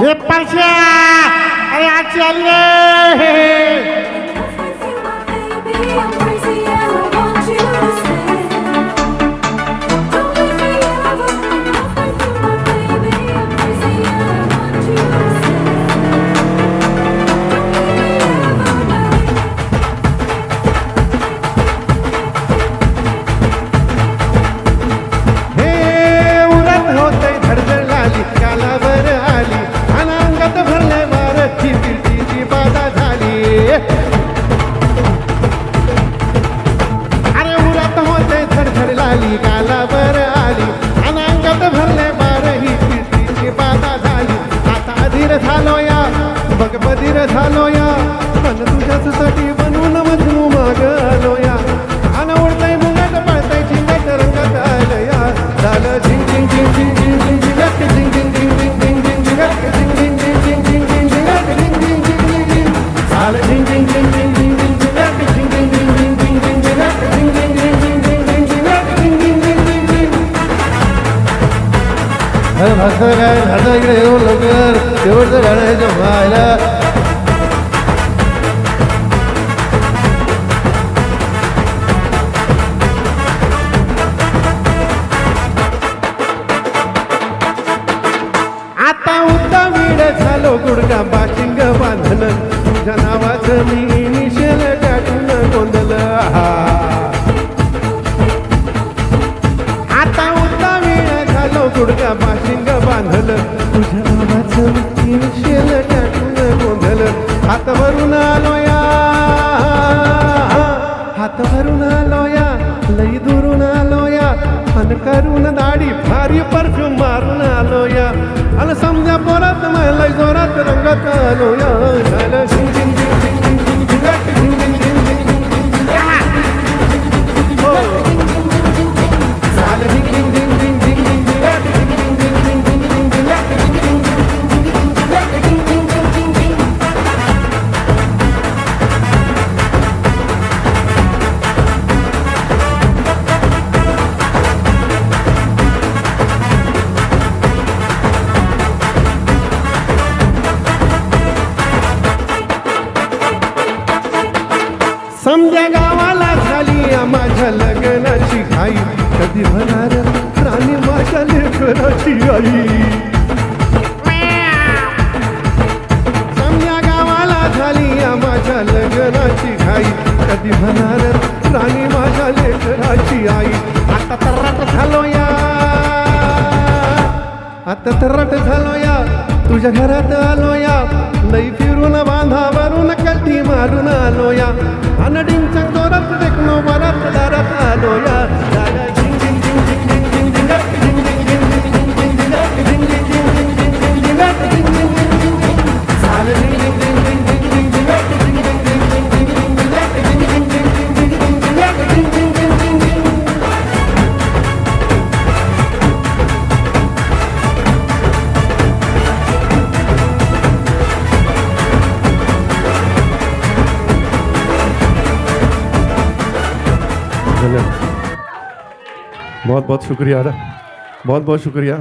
हे परश्या अरे आजची आली रे कालावर आली अनांगात भरले बारही पिटीची बाधा झाली आता अधीर झालो या बघ बधीर झालो या पण तुझ्यासाठी बनवून मजनू माग आलो या अन उडतय मुंगात पळतय झिंगाट रंगात आलं या झालं झिंग झिंग झिंग झिंग झिंग झिंग झिंगाट झिंग झिंग झिंग झिंग झिंग झिंग झिंगाट झिंग झिंग झिंग झिंग झिंग झिंग झिंगाट झिंग झिंग झिंग झिंग झिंग झालं झिंग झिंग झिंग झिंग झिंग झिंग झिंगाट झिंग झिंग झिंग झिंग झिंग झिंग झिंगाट झिंग झिंग झिंग झिंग झिंग झिंग झिंगाट झिंग झिंग भाकर काय झाडं इकडे येऊन लवकर शेवटचं गाणं आहे जमायला आता उद्दा वीड झालो गुडगा बाशिंग बांधलं तुझ्या नावाचं मी निशेल टाकून गोंधलं आता उद्दा वीड झालो गुडगा बाशिंग बांधलं तुझ्या नावाचं मी निशेल टाकून गोंधलं हात भरून आलो या हात भरून आलो या लई दुरून आलो या अन करून दाढी भारी परफ्यूम मारून आलो या अन समजा पोरात मला जोरात रंगात आलो या झालं झिंग झिंग झिंग झिंग झिंग झिंग झिंगाट झिंग झिंग झिंग झिंग झिंग झिंग हो झालं झिंग झिंग झिंग झिंग झिंग झिंग झिंगाट झिंग झिंग झिंग झिंग झिंग झिंग झिंगाट झिंग झिंग झिंग झिंग झिंग झिंग झिंग समजा गावाला झाली माझ्या लग्नाची घाई कधी होणार राणी माझ्या लेकराची आई समजा गावाला झाली माझ्या लग्नाची घाई कधी होणार राणी माझ्या लेकराची आई आता तर्राट झालो या आता तर्राट झालो या तुझ्या घरात आलो या लई फिरून बांधावरून कल्टी मारून आलो या अनडींच्या जोरात देखनो बरात दारात आलो या झिंग झिंग झिंग झिंग झिंग झिंग झिंगाट झिंग झिंग झिंग झिंग झिंग झिंगाट झिंग झिंग झिंग झिंग झिंग झिंग झिंगाट झिंग झिंग झिंग झिंग झिंग झालं झिंग झिंग झिंग झिंग झिंग झिंग झिंगाट झिंग झिंग झिंग झिंग झिंग झिंग झिंगाट झिंग झिंग झिंग झिंग झिंग झिंग झिंगाट झिंग झिंग झिंग झिंग झिंग बहुत बहुत शुक्रिया बहुत बहुत शुक्रिया।